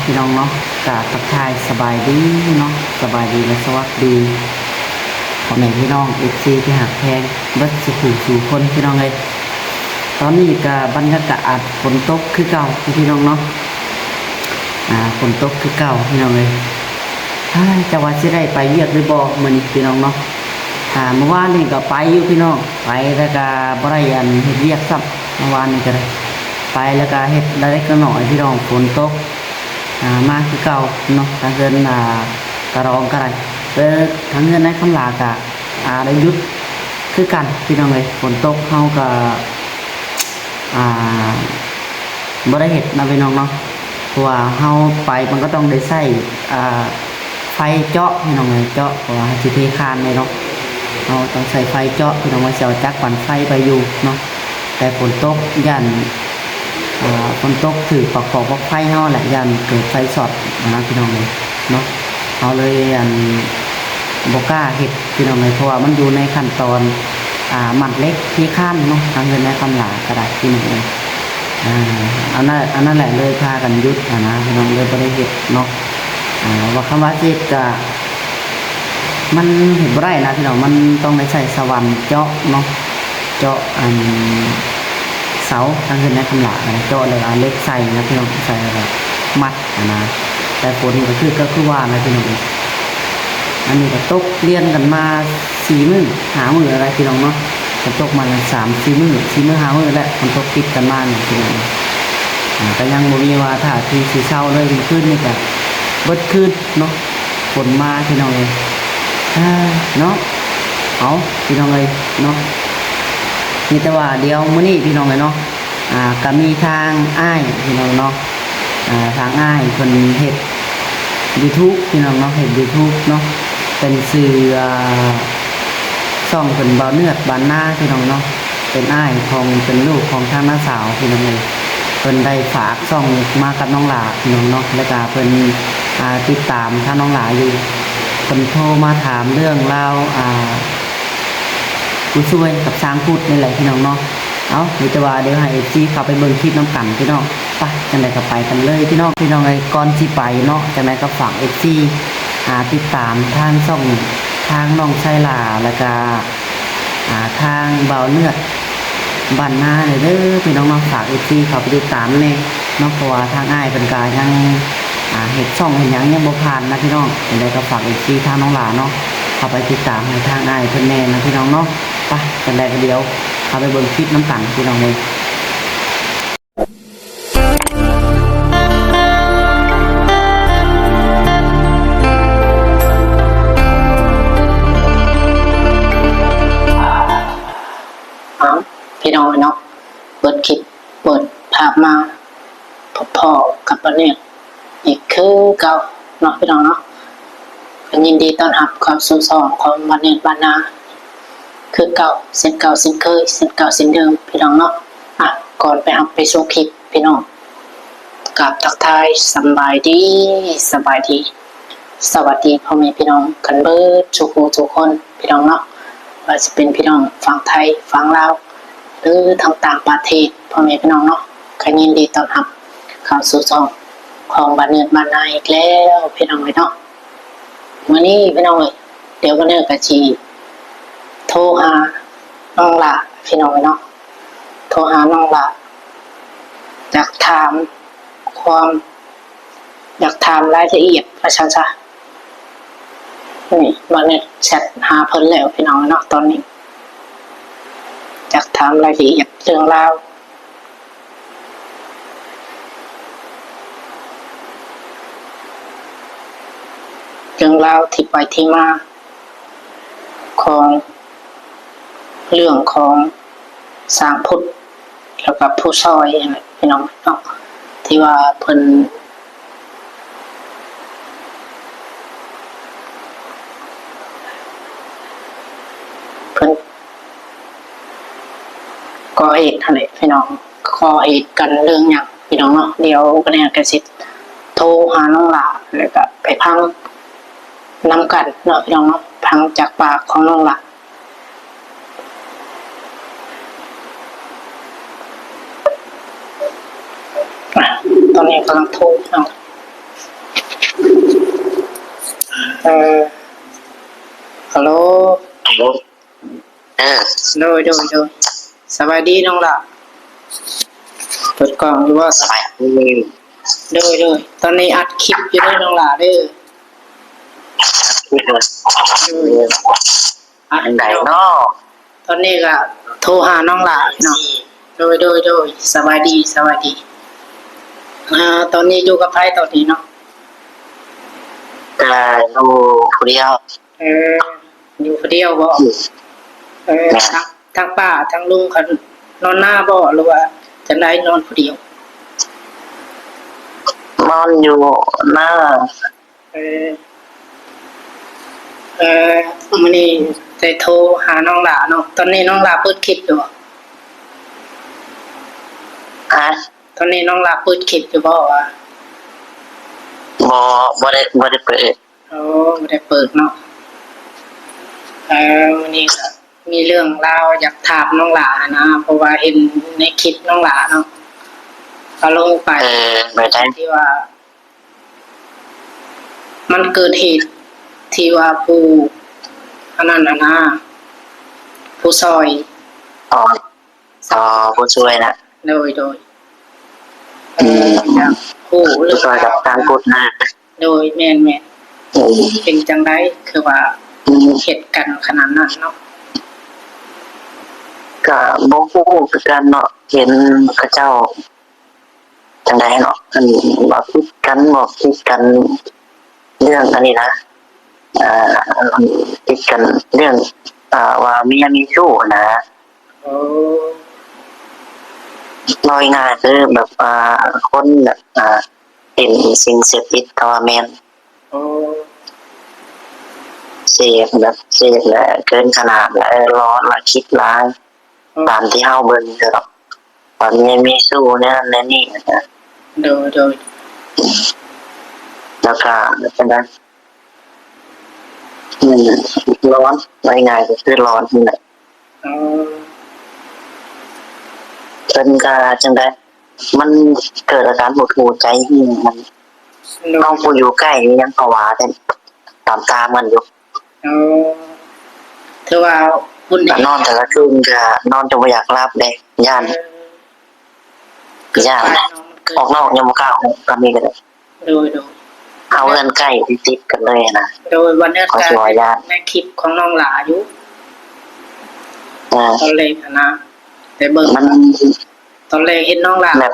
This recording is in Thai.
พี่น้องเนาะกะทักทายสบายดีเนาะสบายดีและสวัสดีพ่อแม่พี่น้องเอฟซีที่หักแพงเบิดสุขุสู่คนพี่น้องเลยตอนนี้กะบรรยากาศฝนตกคือเก่าพี่น้องเนาะฝนตกคือเก่าพี่น้องเลยจะว่าสิได้ไปเวียกหรือบ่มื้อนี้พี่น้องเนาะเมื่อวานนี่ก็ไปอยู่พี่น้องไปแล้วก็บ่ได้อันเฮ็ดเวียกซ้ำเมื่อวานนี่ก็ได้ไปแล้วก็เฮ็ดเล็กน้อยพี่น้องฝนตกมาคือเก่าเนาะทางเงินกระรองกระไรทางเงินในคำลากะได้ยุดคือกันพี่น้องเลยฝนตกเฮาก็บ่ได้เฮ็ดนะพี่น้องเนาะเพราะว่าเฮาไปมันก็ต้องได้ใช้ไฟเจาะพี่น้องเลยเจาะเพราะว่าสิเทคานเลยเนาะเราต้องใส่ไฟเจาะพี่น้องว่าสิเอาจักรปั่นไฟไปอยู่เนาะแต่ฝนตกยันฝนตกถือประกอบว่าไฟเฮาแหละยันเกิดไฟช็อตนะพี่น้องเลยเนาะเอาเลยบ่กล้าเฮ็ดพี่น้องเลยเพราะว่ามันอยู่ในขั้นตอนมัดเล็กที่ข้านเนาะทางเงินในคำหลากระดาษพี่น้องเลยอันนั้นแหละเลยพากันยุดนะพี่น้องเลยบ่ได้เฮ็ดเนาะว่าคำว่าเฮ็ดก็มันเห็นบ่ได้นะพี่น้องมันต้องได้ใช้สว่านเจาะเนาะเจาะเสาทางขึ้นในคำหลาเจาะเลยเล็กใส่นะพี่น้องใส่อะไรมัดนะแต่ฝนก็คือว่านะพี่น้องอันนี้ก็ตกเรียนกันมา4 มื้อ5 มื้ออะไรพี่น้องเนาะก็ตกมา3-4 มื้อ5 มื้อแล้วมันตกติดกันมาเนี่ยพี่น้องก็ยังบ่มีว่าถ้าที่สิเช้าเลยขึ้นนี่ก็เบิดคืนเนาะฝนมาพี่น้องเลยเนาะเอาพี่น้องเลยเนาะนี่แต่ว่าเดี๋ยวมื้อนี้พี่น้องเลยเนาะก็มีทางอ้ายพี่น้องเนาะทางอ้ายเพิ่นเฮ็ด YouTube พี่น้องเนาะเฮ็ด YouTube เนาะเป็นชื่อช่องเพิ่นบ่าวเนือดบ้านนาพี่น้องเนาะเป็นอ้ายของเป็นลูกของทางน้าสาวพี่น้องเลยเพิ่นได้ฝากช่องมากับน้องหลาพี่น้องเนาะแล้วก็เพิ่นติดตามทางน้องหลาอยู่เพิ่นโทรมาถามเรื่องราวผู้ช่วยกับช้างพูดนี่แหละพี่น้องเนาะเอาเดี๋ยวให้FCเข้าไปเบิ่งคลิปน้ำกันพี่น้องไปจังได๋ก็ไปกันเลยพี่น้องไอ้ก่อนสิไปเนาะจังได๋ก็ฝาก FC ติดตามทางช่องทางน้องชายหลาแล้วก็ทางเบาเลือดบ้านนาเด้อพี่น้องเนาะฝาก FC เข้าไปติดตามแน่เนาะเพราะว่าทางอ้ายเพิ่นก็ยังเฮ็ดช่องเฮ็ดหยังยังบ่ผ่านนะพี่น้องจังได๋ก็ฝาก FC ทางน้องหลาเนาะเข้าไปติดตามให้ทางอ้ายเพิ่นแน่นะพี่น้องเนาะไปจังได๋ก็เดี๋ยวเข้าไปเบิ่งคลิปน้ำกันพี่น้องเลยพี่น้องเนาะเปิดคลิปเปิดภาพมาพ่อกับป้าเนี่ยอีกคือเก่าเนาะพี่น้องเนาะยินดีต้อนรับความสู่สองของบ้านเนี่ยบ้านนาคือเก่าเส้นเก่าเส้นเคยเส้นเก่าเส้นเดิมพี่น้องเนาะก่อนไปชมคลิปพี่น้องกับทักทายสบายดีสวัสดีพ่อแม่พี่น้องกันเบิดทุกคนพี่น้องเนาะว่าจะเป็นพี่น้องฝั่งไทยฝั่งลาวหรือทางต่างประเทศพ่อแม่พี่น้องเนาะก็ยินดีต้อนรับเข้าสู่ช่องของบ้านเนือบ้านนาอีกแล้วพี่น้องเนาะวันนี้พี่น้องเดี๋ยวบ้านเนือกะจีโทรหาน้องละพี่น้องเนาะโทรหาน้องละอยากถามรายละเอียดประชาชนนี่บ้านเนือแชทหาเพิ่นแล้วพี่น้องเนาะตอนนี้อยากถามรายละเอียดเรื่องราวที่ไปที่มาของเรื่องของสร้างพุทธแล้วกับผู้ซอยพี่น้องเนาะที่ว่าเพิ่นก่อเหตุอะไรพี่น้องก่อเหตุกันเรื่องอย่างพี่น้องเนาะเดี๋ยวก็เนี่ยกระสิโทรหาน้องหลาแล้วก็ไปพังนำกันเนาะพี่น้องเนาะพังจากปากของน้องหลาตอนนี้กำลังโทรเนาะ เอ่อฮัลโหล ฮัลโหลโดยสบายดีน้องล่ะเปิดกล้องอยู่ว่า สบายดี โดยตอนนี้อัดคลิปอยู่ด้วยน้องล่ะเด้อ ที่เกิด โดยอัด อันไหน เนาะ เนาะ ตอนนี้ก็โทรหาน้องล่ะพี่น้องโดยสบายดีตอนนี้อยู่กับไผตอนนี้เนาะ แต่ดูคนเดียว เอออยู่คนเดียวบ่ทั้งป้าทั้งลุงเขานอนหน้าบ่หรือว่าจังได๋นอนคนเดียวน อนอยู่หน้า เออมื้อนี้ได้โทรหาน้องหลาเนาะตอนนี้น้องหลาเปิดคลิปอยู่บ่ ฮะ ตอนนี้น้องหลาเปิดคลิปอยู่บ่วะ บ่ได้เปิด โอ้บ่ได้เปิดเนาะมื้อนี้ก็มีเรื่องราวอยากถามน้องหลานะเพราะว่าเห็นในคลิปน้องหลาเนาะเขาลงไป ไม่ได้ ที่ว่า มันเกิดเหตุที่ว่าผู้อันนั้นน่ะนะผู้ซอย อ๋อผู้ช่วยนะ โดยอยากผู้หรือ ผู้ช่วยกับการพูดนะ โดยแม่นเป็นจังไดคือว่าเหตุกันขนาดนั้นเนาะ ก็บ่ฮู้คือกันเนาะเห็นเขาเจ้าจังไดเนาะอันบอกคิดกันเรื่องอันนี้นะคิดกันเรื่องว่าเมียมีชู้นะ โอ้ น้อยง่ายคือแบบคนแบบเป็นสิ่งเสพติดก็ว่าแม่น โอ้ เสพแหละเกินขนาดและร้อนและคิดร้ายตามที่เฮาเบิ่งเด้อว่ามีสู้เนี่ยและนี่นะ โดย แล้วก็เป็นไงร้อนง่ายๆก็คือร้อนนี่แหละ โอ้ เป็นก็จังได๋มันเกิดอาการหดหู่ใจที่มัน โด เอาผู้อยู่ใกล้ยังภาวะแต่ตามมันอยู่ โอ้ถือว่าคุณ แต่นอนแต่ละคืนก็นอนจนบ่อยากหลับเลยย่านออกนอกยังบ่กล้าออกก็มีก็ได้ โดย เอาเงินใกล้ติดกันเลยนะ โดยวันนี้การในคลิปของน้องหลาอยู่ตอนแรกนะแต่เบิ่ง มัน ตอนแรกเห็นน้องหลา แบบ